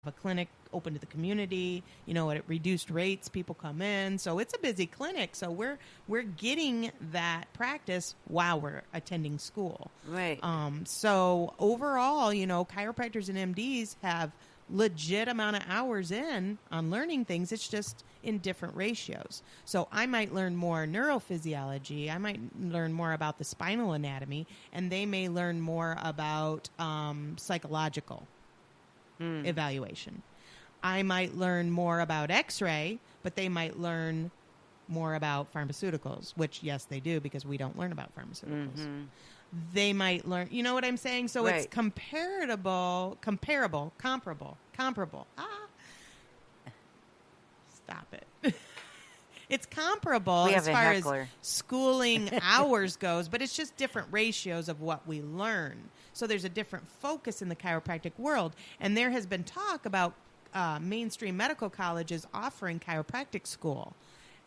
a clinic open to the community, at reduced rates, people come in. So it's a busy clinic. So we're getting that practice while we're attending school. Right. So overall, chiropractors and MDs have legit amount of hours in on learning things. It's just in different ratios. So I might learn more neurophysiology. I might learn more about the spinal anatomy, and they may learn more about psychological evaluation. I might learn more about x-ray, but they might learn more about pharmaceuticals, which, yes, they do, because we don't learn about pharmaceuticals. Mm-hmm. They might learn, you know what I'm saying? So right. It's comparable. Stop it. It's comparable as far as schooling hours goes, but it's just different ratios of what we learn. So there's a different focus in the chiropractic world. And there has been talk about mainstream medical colleges offering chiropractic school.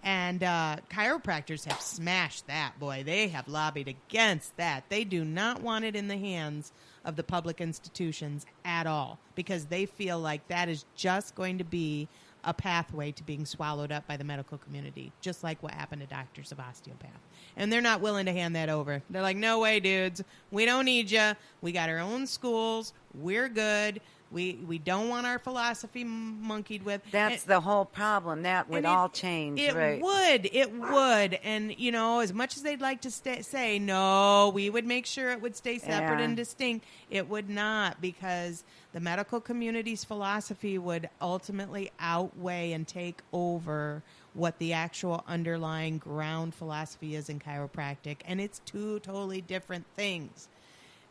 And chiropractors have smashed that, boy. They have lobbied against that. They do not want it in the hands of the public institutions at all, because they feel like that is just going to be a pathway to being swallowed up by the medical community, just like what happened to doctors of osteopath. And they're not willing to hand that over. They're like, no way, dudes. We don't need you. We got our own schools. We're good. We don't want our philosophy monkeyed with. That's the whole problem. That would all change, right? It would. And, as much as they'd like to say, no, we would make sure it would stay separate and distinct, it would not, because the medical community's philosophy would ultimately outweigh and take over what the actual underlying ground philosophy is in chiropractic. And it's two totally different things.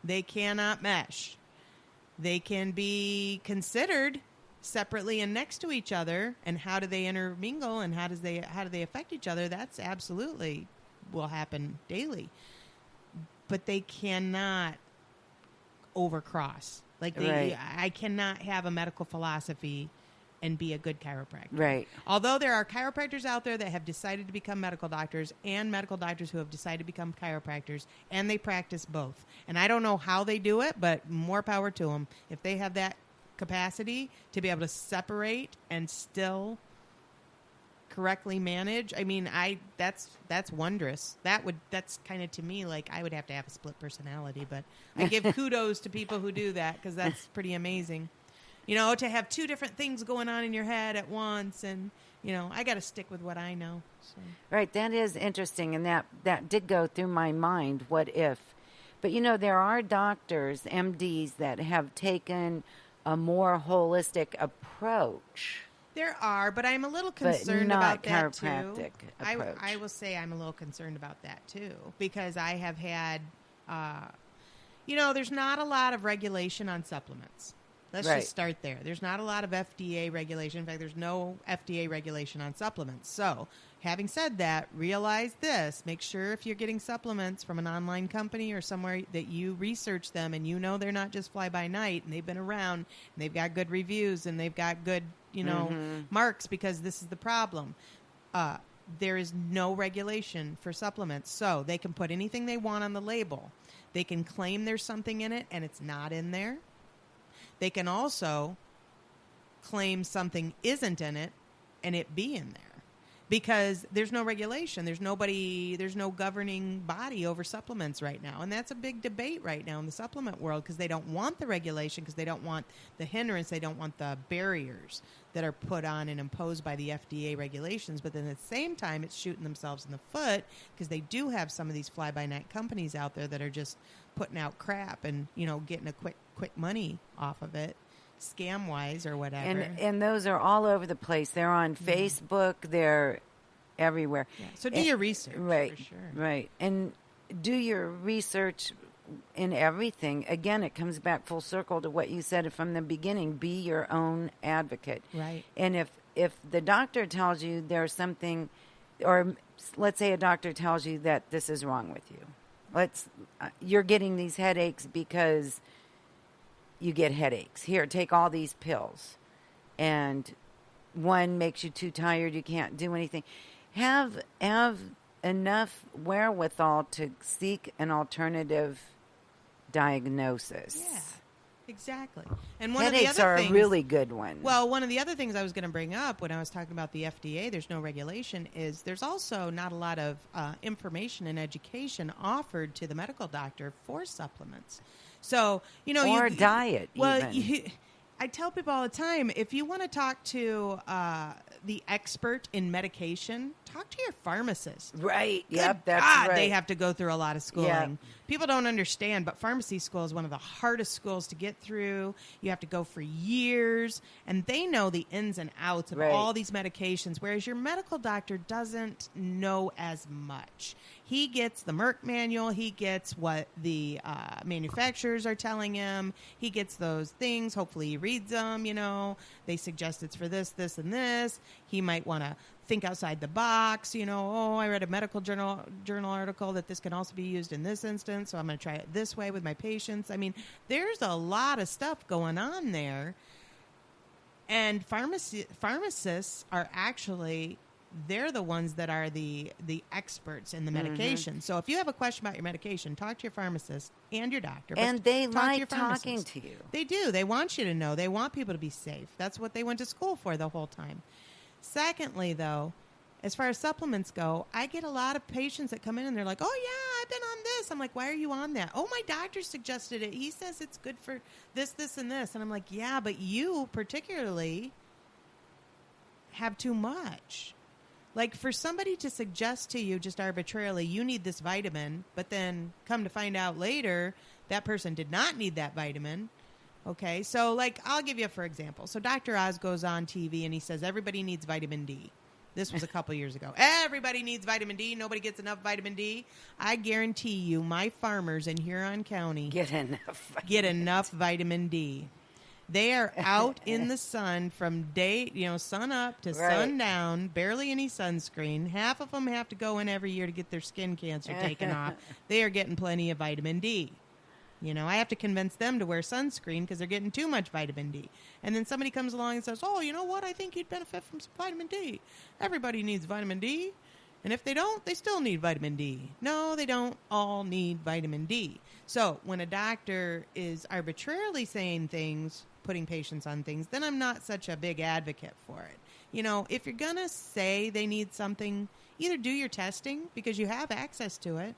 They cannot mesh. They can be considered separately and next to each other. And how do they intermingle, and how do they affect each other? That's absolutely will happen daily. But they cannot overcross. Right. I cannot have a medical philosophy and be a good chiropractor. Right. Although there are chiropractors out there that have decided to become medical doctors, and medical doctors who have decided to become chiropractors, and they practice both. And I don't know how they do it, but more power to them. If they have that capacity to be able to separate and still correctly manage, that's wondrous. That's kind of, to me, like, I would have to have a split personality, but I give kudos to people who do that, because that's pretty amazing. To have two different things going on in your head at once. And, I got to stick with what I know. So. Right. That is interesting. And that did go through my mind. What if? But, there are doctors, MDs, that have taken a more holistic approach. There are, but I'm a little concerned about that, too. Chiropractic approach. I will say I'm a little concerned about that, too, because I have had, there's not a lot of regulation on supplements. Let's just start there. There's not a lot of FDA regulation. In fact, there's no FDA regulation on supplements. So, having said that, realize this. Make sure if you're getting supplements from an online company or somewhere that you research them and they're not just fly-by-night, and they've been around, and they've got good reviews, and they've got good, marks, because this is the problem. There is no regulation for supplements. So, they can put anything they want on the label. They can claim there's something in it, and it's not in there. They can also claim something isn't in it and it be in there, because there's no regulation. There's no governing body over supplements right now. And that's a big debate right now in the supplement world, because they don't want the regulation, because they don't want the hindrance. They don't want the barriers that are put on and imposed by the FDA regulations. But then at the same time, it's shooting themselves in the foot, because they do have some of these fly-by-night companies out there that are just putting out crap and, getting a quick money off of it, scam-wise or whatever. And those are all over the place. They're on Facebook. They're everywhere. Yeah. So do your research, right, for sure. Right. And do your research in everything. Again, it comes back full circle to what you said from the beginning. Be your own advocate. Right. And if the doctor tells you there's something, or let's say a doctor tells you that this is wrong with you. You're getting these headaches because you get headaches. Here, take all these pills. And one makes you too tired, you can't do anything. Have enough wherewithal to seek an alternative diagnosis. Exactly. And one Headaches of the other are things, a really good one. Well, one of the other things I was going to bring up when I was talking about the FDA, there's no regulation, is there's also not a lot of information and education offered to the medical doctor for supplements. So, or diet, well, even. I tell people all the time, if you want to talk to the expert in medication, talk to your pharmacist. Right. Good Yep, that's God, right. they have to go through a lot of schooling. Yeah. People don't understand, but pharmacy school is one of the hardest schools to get through. You have to go for years, and they know the ins and outs of Right. all these medications, whereas your medical doctor doesn't know as much. He gets the Merck manual. He gets what the manufacturers are telling him. He gets those things. Hopefully he reads them, They suggest it's for this, this, and this. He might want to think outside the box, I read a medical journal article that this can also be used in this instance, so I'm going to try it this way with my patients. I mean, there's a lot of stuff going on there. And pharmacists are actually, they're the ones that are the experts in the medication. Mm-hmm. So if you have a question about your medication, talk to your pharmacist and your doctor. And they talk to your like pharmacist. talking to you. They do. They want you to know. They want people to be safe. That's what they went to school for the whole time. Secondly, though, as far as supplements go, I get a lot of patients that come in and they're like, oh, yeah, I've been on this. I'm like, why are you on that? Oh, my doctor suggested it. He says it's good for this, this, and this. And I'm like, yeah, but you particularly have too much. Like, for somebody to suggest to you just arbitrarily, you need this vitamin, but then come to find out later that person did not need that vitamin. Okay, so, like, I'll give you for example. So Dr. Oz goes on TV and he says everybody needs vitamin D. This was a couple years ago. Everybody needs vitamin D. Nobody gets enough vitamin D. I guarantee you my farmers in Huron County Get enough vitamin D. They are out in the sun from sun up to sundown, barely any sunscreen. Half of them have to go in every year to get their skin cancer taken off. They are getting plenty of vitamin D. I have to convince them to wear sunscreen because they're getting too much vitamin D. And then somebody comes along and says, oh, you know what? I think you'd benefit from some vitamin D. Everybody needs vitamin D. And if they don't, they still need vitamin D. No, they don't all need vitamin D. So when a doctor is arbitrarily saying things, putting patients on things, then I'm not such a big advocate for it. If you're going to say they need something, either do your testing because you have access to it.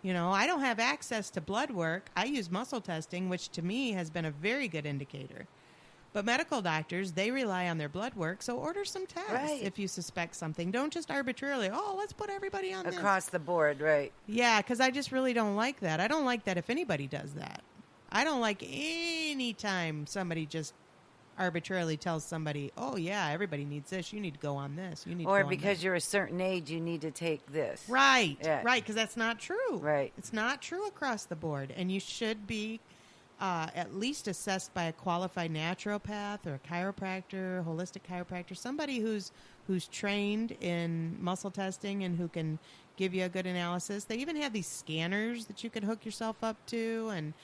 I don't have access to blood work. I use muscle testing, which to me has been a very good indicator. But medical doctors, they rely on their blood work, so order some tests if you suspect something. Don't just arbitrarily, let's put everybody on this. Across the board, right. Yeah, because I just really don't like that. I don't like that if anybody does that. I don't like any time somebody just arbitrarily tells somebody, oh, yeah, everybody needs this. You need to go on this. You need or to go because on you're a certain age, you need to take this. Right, Yeah. right, because that's not true. Right. It's not true across the board. And you should be at least assessed by a qualified naturopath or a chiropractor, holistic chiropractor, somebody who's trained in muscle testing and who can give you a good analysis. They even have these scanners that you can hook yourself up to and,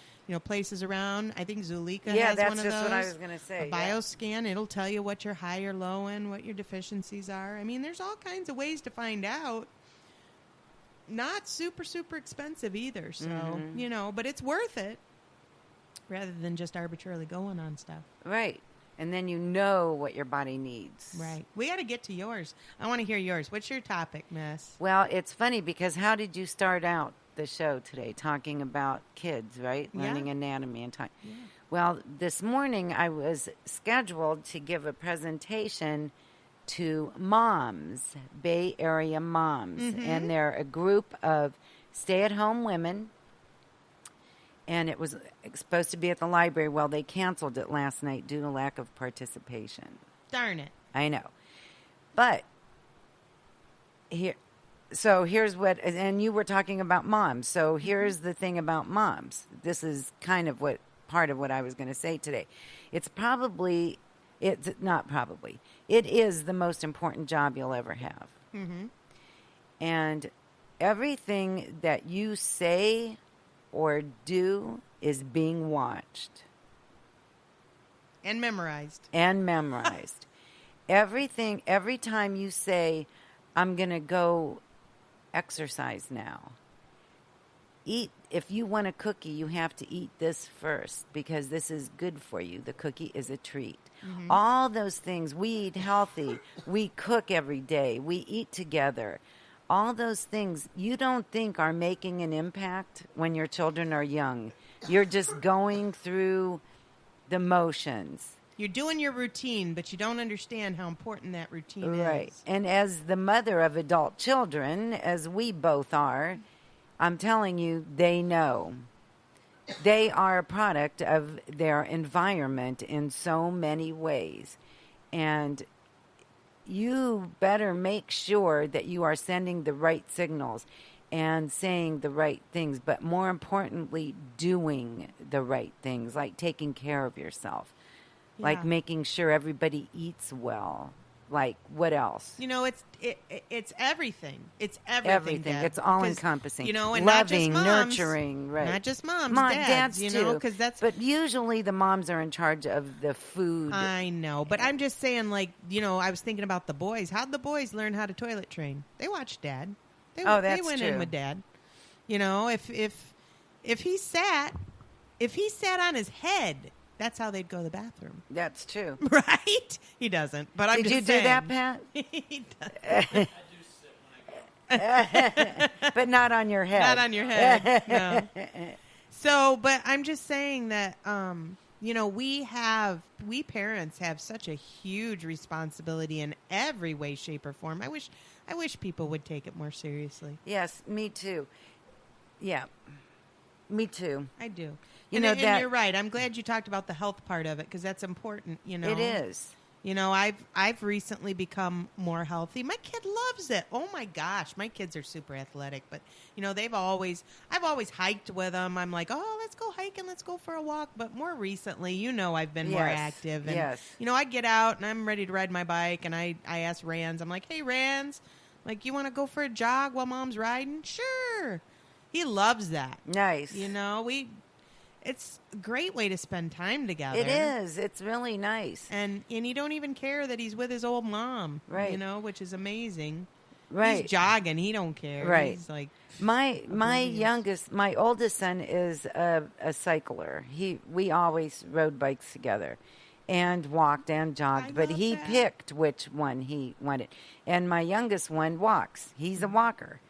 places around. I think Zuleika has one of those. Yeah, that's just what I was going to say. A bioscan, it'll tell you what you're high or low in, what your deficiencies are. I mean, there's all kinds of ways to find out. Not super, super expensive either. So, but it's worth it rather than just arbitrarily going on stuff. Right. And then you know what your body needs. Right. We got to get to yours. I want to hear yours. What's your topic, Miss? Well, it's funny because how did you start out the show today talking about kids, right? Learning anatomy and time. Yeah. Well, this morning I was scheduled to give a presentation to moms, Bay Area moms. Mm-hmm. And they're a group of stay-at-home women. And it was supposed to be at the library. Well, they canceled it last night due to lack of participation. Darn it. I know. But here's what, and you were talking about moms. So here's the thing about moms. This is kind of part of what I was going to say today. It is the most important job you'll ever have. Mm-hmm. And everything that you say or do is being watched. And memorized. Every time you say, I'm going to go exercise now, if you want a cookie, you have to eat this first because this is good for you. The cookie is a treat. Mm-hmm. All those things. We eat healthy. We cook every day. We eat together. All those things you don't think are making an impact when your children are young. You're just going through the motions. You're doing your routine, but you don't understand how important that routine is. Right. And as the mother of adult children, as we both are, I'm telling you, they know. They are a product of their environment in so many ways. And you better make sure that you are sending the right signals and saying the right things, but more importantly, doing the right things, like taking care of yourself, like making sure everybody eats well. Like, what else? You know, it's everything. It's everything. Deb. It's all encompassing. You know, and loving, not just moms, nurturing, right? Not just moms, dads you too. know, because that's. But usually the moms are in charge of the food. I know, but I'm just saying, like, you know, I was thinking about the boys. How'd the boys learn how to toilet train? They watched Dad. They went in with Dad. You know, if he sat on his head. That's how they'd go to the bathroom. That's true. Right? He doesn't. But I'm Did just you saying. do that, Pat? He doesn't. I do sit when I go. But not on your head. Not on your head. No. So, but I'm just saying that, you know, we parents have such a huge responsibility in every way, shape, or form. I wish people would take it more seriously. Yes, me too. Yeah, me too. I do. And you're right. I'm glad you talked about the health part of it because that's important. You know, it is. You know, I've recently become more healthy. My kid loves it. Oh my gosh, my kids are super athletic. But you know, I've always hiked with them. I'm like, oh, let's go hiking, let's go for a walk. But more recently, you know, I've been more active. And, you know, I get out and I'm ready to ride my bike. And I ask Rands, I'm like, hey, Rands, like, you want to go for a jog while Mom's riding? Sure. He loves that. Nice. You know, it's a great way to spend time together. It is. It's really nice. And you don't even care that he's with his old mom. Right. You know, which is amazing. Right. He's jogging. He don't care. Right. He's like my oldest son is a cycler. We always rode bikes together and walked and jogged, but he picked which one he wanted. And my youngest one walks. He's a walker.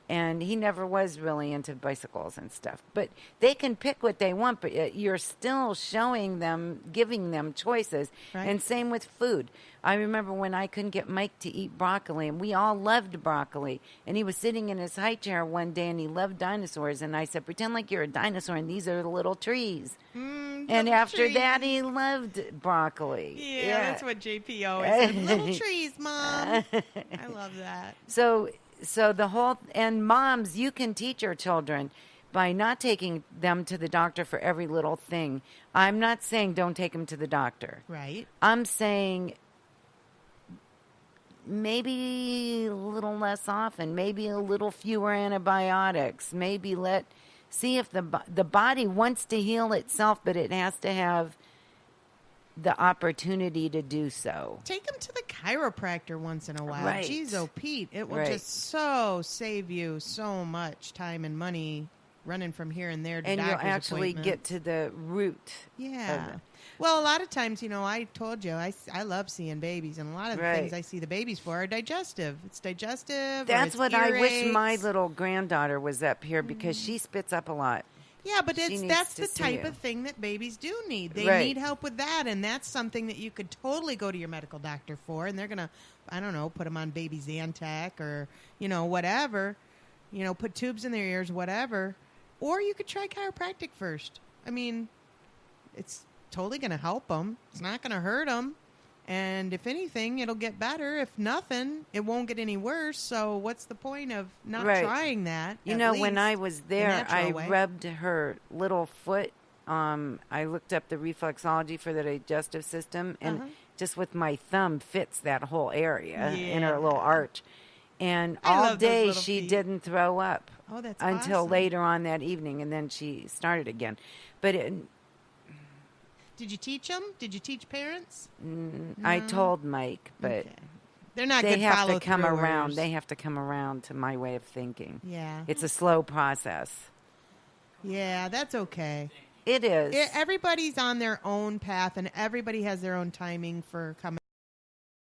And he never was really into bicycles and stuff. But they can pick what they want, but you're still showing them, giving them choices. Right. And same with food. I remember when I couldn't get Mike to eat broccoli, and we all loved broccoli. And he was sitting in his high chair one day, and he loved dinosaurs. And I said, pretend like you're a dinosaur, and these are the little trees. And after that, he loved broccoli. Yeah, that's what JP always said. Little trees, Mom. I love that. So the whole, and moms, you can teach your children by not taking them to the doctor for every little thing. I'm not saying don't take them to the doctor. Right. I'm saying maybe a little less often, maybe a little fewer antibiotics, maybe see if the body wants to heal itself, but it has to have the opportunity to do so. Take them to the chiropractor once in a while. Right. Jeez, oh, Pete, it will just so save you so much time and money running from here and there to and doctor's you'll actually appointment. get to the root. Yeah. Well, a lot of times, you know, I told you, I love seeing babies, and a lot of the things I see the babies for are digestive. It's digestive. That's what earaches. I wish my little granddaughter was up here because she spits up a lot. Yeah, but that's the type of thing that babies do need. They need help with that, and that's something that you could totally go to your medical doctor for, and they're going to, I don't know, put them on baby Zantac or, you know, whatever, you know, put tubes in their ears, whatever. Or you could try chiropractic first. I mean, it's totally going to help them. It's not going to hurt them. And if anything, it'll get better. If nothing, it won't get any worse. So what's the point of not trying that? You know, when I was there, I rubbed her little foot. I looked up the reflexology for the digestive system, and just with my thumb fits that whole area in her little arch. And all day she didn't throw up until later on that evening, and then she started again. But did you teach them? Did you teach parents? No. I told Mike, but they're not. They good have to come follow-throughers. around. They have to come around to my way of thinking. Yeah, it's a slow process. Yeah, that's okay. It is. Everybody's on their own path, and everybody has their own timing for coming